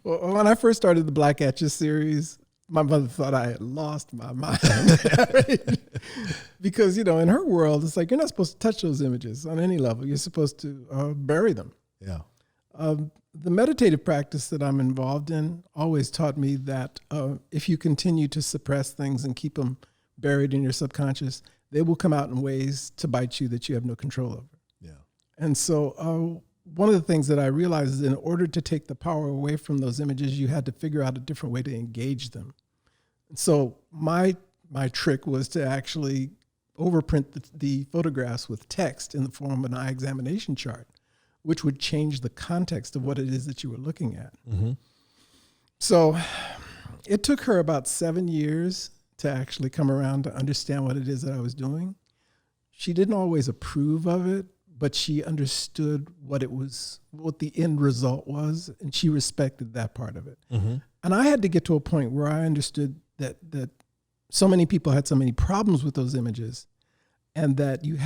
Well, when I first started the Blackatcha series, my mother thought I had lost my mind. Because, in her world, it's like you're not supposed to touch those images on any level. You're supposed to bury them. Yeah. The meditative practice that I'm involved in always taught me that if you continue to suppress things and keep them buried in your subconscious, they will come out in ways to bite you that you have no control over. Yeah. And so one of the things that I realized is in order to take the power away from those images, you had to figure out a different way to engage them. So my trick was to actually overprint the photographs with text in the form of an eye examination chart, which would change the context of what it is that you were looking at. Mm-hmm. So it took her about 7 years to actually come around to understand what it is that I was doing. She didn't always approve of it, but she understood what the end result was, and she respected that part of it. Mm-hmm. And I had to get to a point where I understood that so many people had so many problems with those images, and that you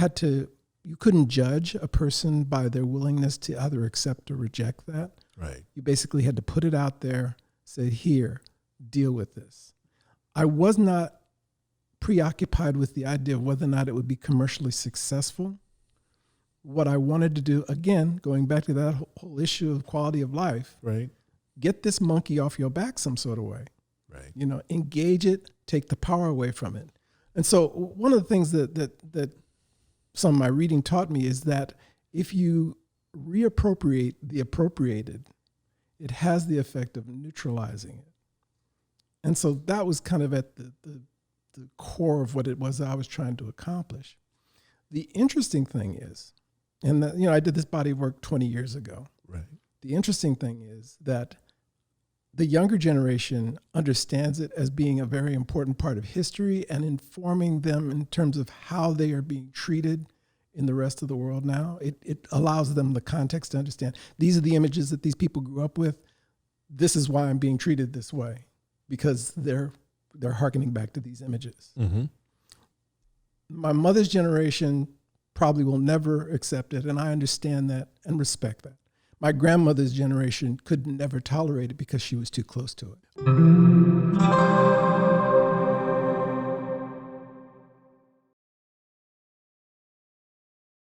couldn't judge a person by their willingness to either accept or reject that. Right. You basically had to put it out there, say, here, deal with this. I was not preoccupied with the idea of whether or not it would be commercially successful. What I wanted to do, again, going back to that whole issue of quality of life, Right. get this monkey off your back some sort of way. Right. Engage it, take the power away from it. And so one of the things that some of my reading taught me is that if you reappropriate the appropriated, it has the effect of neutralizing it. And so that was kind of at the core of what it was that I was trying to accomplish. The interesting thing is, and I did this body of work 20 years ago. Right. The interesting thing is that the younger generation understands it as being a very important part of history and informing them in terms of how they are being treated in the rest of the world now. It allows them the context to understand these are the images that these people grew up with. This is why I'm being treated this way, because they're hearkening back to these images. Mm-hmm. My mother's generation probably will never accept it, and I understand that and respect that. My grandmother's generation could never tolerate it because she was too close to it.